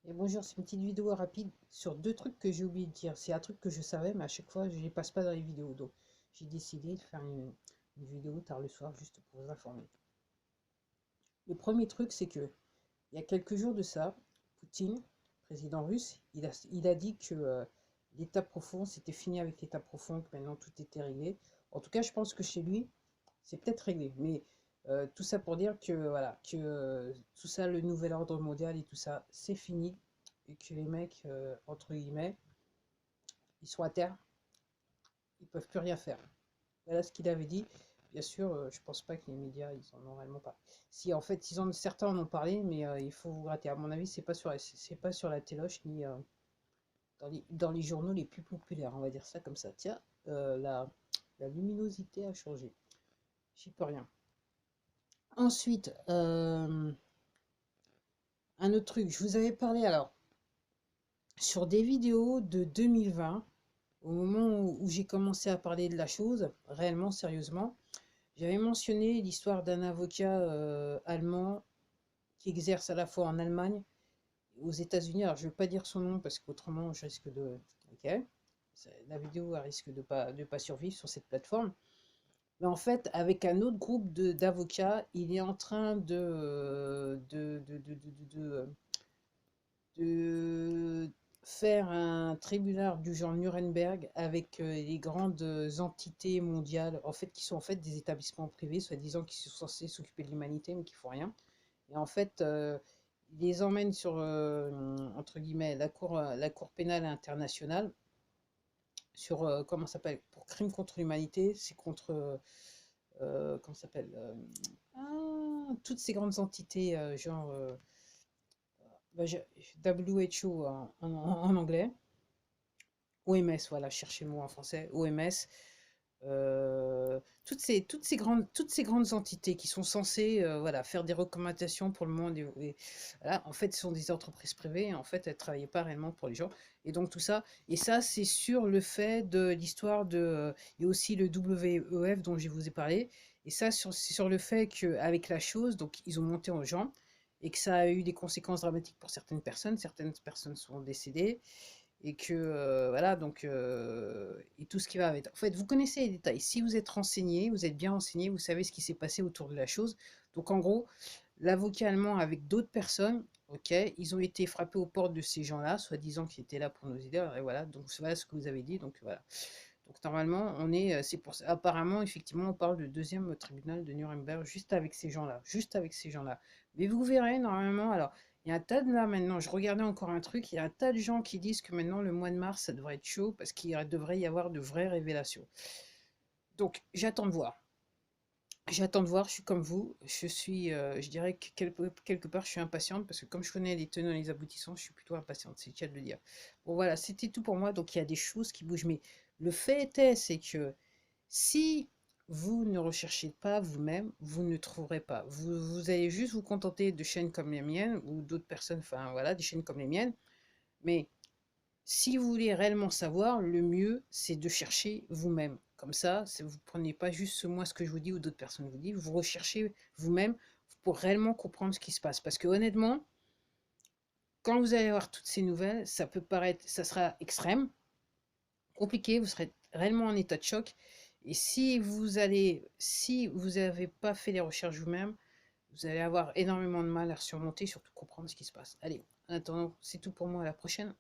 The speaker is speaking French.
Et bonjour, c'est une petite vidéo rapide sur deux trucs que j'ai oublié de dire. C'est un truc que je savais, mais à chaque fois, je ne les passe pas dans les vidéos. Donc, j'ai décidé de faire une vidéo tard le soir juste pour vous informer. Le premier truc, c'est que il y a quelques jours de ça, Poutine, président russe, il a dit que l'état profond, c'était fini avec l'état profond, que maintenant tout était réglé. En tout cas, je pense que chez lui, c'est peut-être réglé. Mais tout ça pour dire que voilà, que tout ça, le nouvel ordre mondial et tout ça, c'est fini. Et que les mecs, entre guillemets, ils sont à terre, ils peuvent plus rien faire. Voilà ce qu'il avait dit. Bien sûr, je pense pas que les médias, ils en ont réellement pas. Si en fait, certains en ont parlé, mais il faut vous gratter. À mon avis, c'est pas sur la téloche ni dans les journaux les plus populaires, on va dire ça comme ça. Tiens, la luminosité a changé. J'y peux rien. Ensuite, un autre truc, je vous avais parlé alors sur des vidéos de 2020, au moment où j'ai commencé à parler de la chose, réellement, sérieusement. J'avais mentionné l'histoire d'un avocat allemand qui exerce à la fois en Allemagne et aux États-Unis. Alors, je ne vais pas dire son nom parce qu'autrement, je risque de. Ok. La vidéo elle risque de pas survivre sur cette plateforme. Mais en fait, avec un autre groupe d'avocats, il est en train de faire un tribunal du genre Nuremberg avec les grandes entités mondiales, en fait, qui sont en fait des établissements privés, soi-disant qui sont censés s'occuper de l'humanité, mais qui font rien. Et en fait, il les emmène sur, entre guillemets, la cour pénale internationale, sur, comment ça s'appelle, pour crimes contre l'humanité, c'est contre, comment ça s'appelle, toutes ces grandes entités, genre, bah, WHO en anglais, OMS, voilà, cherchez le mot en français, OMS, toutes ces grandes entités qui sont censées voilà, faire des recommandations pour le monde, voilà, en fait, ce sont des entreprises privées, en fait, elles ne travaillaient pas réellement pour les gens. Et donc tout ça, et ça, c'est sur le fait de l'histoire de, et aussi le WEF dont je vous ai parlé, et ça, c'est sur le fait qu'avec la chose, donc ils ont monté en gens, et que ça a eu des conséquences dramatiques pour certaines personnes sont décédées, et que voilà, donc et tout ce qui va avec. En fait, vous connaissez les détails. Si vous êtes renseigné, vous êtes bien renseigné, vous savez ce qui s'est passé autour de la chose. Donc en gros, l'avocat allemand avec d'autres personnes, ok, ils ont été frappés aux portes de ces gens-là, soi-disant qu'ils étaient là pour nous aider. Et voilà, donc voilà ce que vous avez dit. Donc voilà. Donc normalement, c'est pour ça. Apparemment, effectivement, on parle du deuxième tribunal de Nuremberg juste avec ces gens-là, juste avec ces gens-là. Mais vous verrez normalement. Alors, il y a un tas de là maintenant. Je regardais encore un truc. Il y a un tas de gens qui disent que maintenant le mois de mars, ça devrait être chaud parce qu'il devrait y avoir de vraies révélations. Donc, j'attends de voir. J'attends de voir, je suis comme vous, je dirais que quelque part, je suis impatiente parce que comme je connais les tenants et les aboutissants, je suis plutôt impatiente, c'est le cas de le dire. Bon voilà, c'était tout pour moi, donc il y a des choses qui bougent, mais le fait est, c'est que si vous ne recherchez pas vous-même, vous ne trouverez pas. Vous allez juste vous contenter de chaînes comme les miennes ou d'autres personnes, enfin voilà, des chaînes comme les miennes, mais si vous voulez réellement savoir, le mieux, c'est de chercher vous-même. Comme ça, vous ne prenez pas juste moi ce que je vous dis ou d'autres personnes vous disent, vous recherchez vous-même pour réellement comprendre ce qui se passe. Parce que honnêtement, quand vous allez avoir toutes ces nouvelles, ça peut paraître, ça sera extrême, compliqué, vous serez réellement en état de choc. Et si vous n'avez pas fait les recherches vous-même, vous allez avoir énormément de mal à surmonter, surtout comprendre ce qui se passe. Allez, en attendant, c'est tout pour moi, à la prochaine.